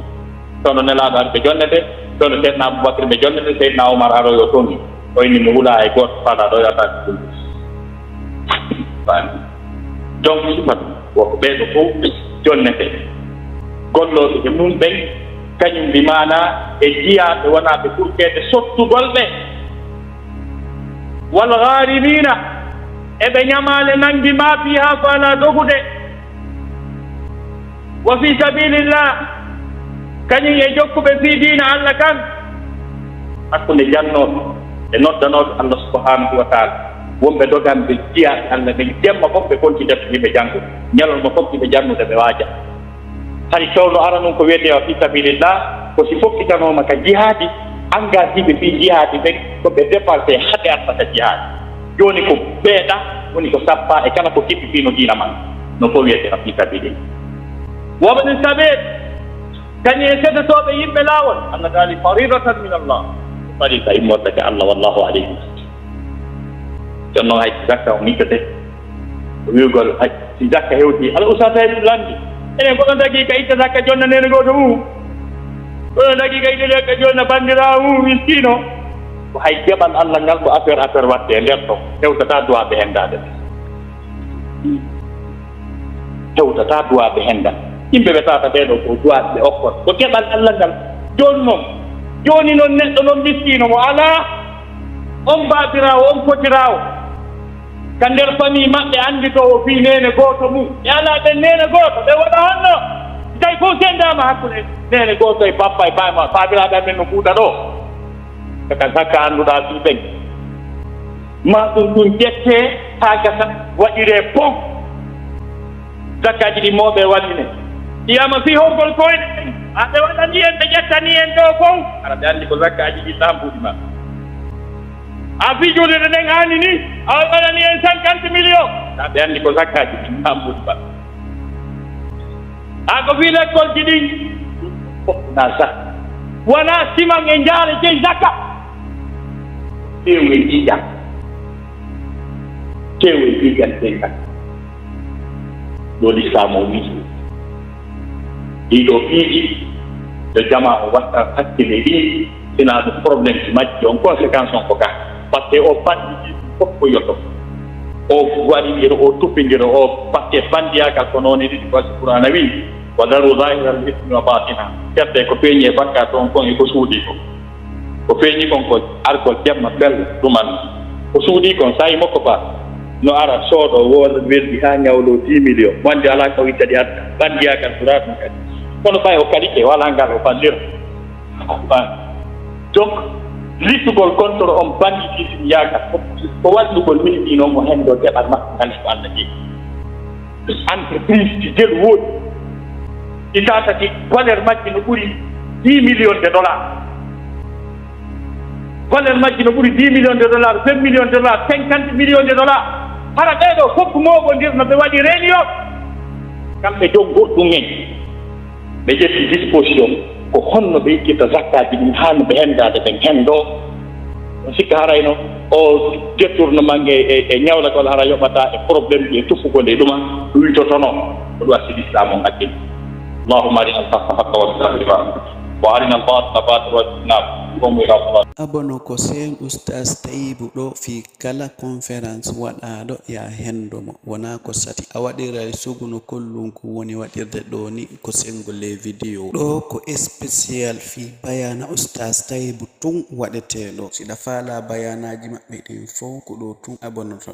tono nelaaɗo ar ɓe jonnete tono seydna aboubacry ɓe jonnete seydna oumar aroyo toni oyni no hulaa e gooto fala ɗo yataake julɓe bani donc sifat woko ɓeeɗo fof jonnete golloɓe e mum ɓen kañum mbimana e jiyaɓe wonaɓe ɓurkede sottugol ɓe wal gharimina eɓe ñamale nangi ma fiha fala dogude wa fi sabilillah kañum e jokkuɓe fi diina Allah kan hakkunde jannoɓe e noddanoɓe Allah subhanahu wa taala wonɓe doganɓe jiyaɓe Allah ɓe jemma fof ɓe continue yimɓe janngo ñalolma fof yimɓe jannude ɓe waaja hay cowno ara noon ko wiyete wa fi sabilillah ko si fokkitanoma ka jihaadi engagé ɓe fi jihaadi ɓen ko ɓe dépensé hade artata jihaadi joni ko ɓeeɗa woni ko sappa e kala ko kippi fino diina man no fo wiyete wa fi sabilillah wabne sabil kañum e sedotoɓe yimɓe laawol Allah taali faridatan min Allah farida immordake Allah wallahu alayhi jooni noon hay si zakka o mikkete wiwgol hay si zakka hewti ala usatae landi enen koɗon dagui ka itta zakka jonna nene goto koɗon dagui ka itta zakka jonna bandirawo miskino ko hay jeɓal Allah ngal ko affaire watte e nder to hewtata duwaɓe hendade hewtata duwaɓe henda yimɓe ɓe tata ɓeɗo ko duwaɓe ɓe okkon ko keɓal Allah ngal joni noon neɗɗo noon miskino mo ala on babirawo on potirawo ka nder famille maɓɓe anditowo fi nene goto mum e ala ɓen nene goto ɓe waɗa honno tawi fof sendama hakkude nene goto e bappa e bama babiraɓe amen no fuuta ɗo kaka zakka annduɗa fi ɓen ma ɗum ƴette ha gasa waɗire bon zakkaji ɗi mawɓe walline iyama fi horgol koyɗe ɓe waɗani en ɓe ƴettani en ɗo fof ara ɓe andi ko zakkaji ɗi lambuɗi ma a fijude nden hani ni a waɗani en 50 millions ɓe andi ko zakkaji ɗi lambuɗi ma a ko fi l'école ji ɗin na sa wona siman e jaare jeyi zakka tewe ƴiƴam jeyi zakka ɗo l'islam o wii ɗiɗo piiji so jama o watta hakkille ɗi sina ɗum probléme ji majji on conséquence on ko ga par ce que o banɗiji fof ko yotto o waɗidira o tuppidira o par ce que bandiyagal ko noon ɗiɗi par ce que Qur'ana wi wa daru zahiral ismi wa batina ferde ko feeñi e bakka toon kon e ko suudi ko feeñi kon ko argol jemma bello ɗuman ko suudi kon sa yi makko ba no ara sooɗo wooda weldi ha ñawlo 10 millions wonde ala ko witta ɗi adda bandiyagal ɓuura ɗum kadi kono ɓay o qualité wala ngal o fallira donc littugol contre on banditisme yagal ko wallugol min ɗi noon mo hendo deɓal makko hande ko Allah jeeyi entreprise ji jelu woodi ɗi tatati valeur majji no ɓuuri 10 millions de dollars valeur majji no ɓuuri 10 millions de dollars 20 millions de dollars 50 millions de dollars hara ɓeeɗo fof mogondir no ɓe waɗi réunion kamɓe dow goɗɗum en ɓe ƴetti disposition ko honno ɓe ittita zakkaji ɗin ha no ɓe hendade ɓen hendo on sikka harayno o détournement e ñawlagol hara yoɓata e probléme ɗi e tuffugol e ɗuma witotono ko ɗum assi l'islam on hakkille allahumma arina alhaqqa haqqa warzuqna wa arina albatila batila warzuqna abono ko sen oustas Taibou ɗo fi kala conférence waɗaɗo ya hendo mo wona ko sati a waɗira suguno kollunku woni waɗirde ɗo ni ko sengol le vidéo ɗo ko spécial fi bayana oustas Taibou tun waɗeteɗo siɗa faala bayanaji maɓɓe ɗin fo ko ɗo tun abonotoɗo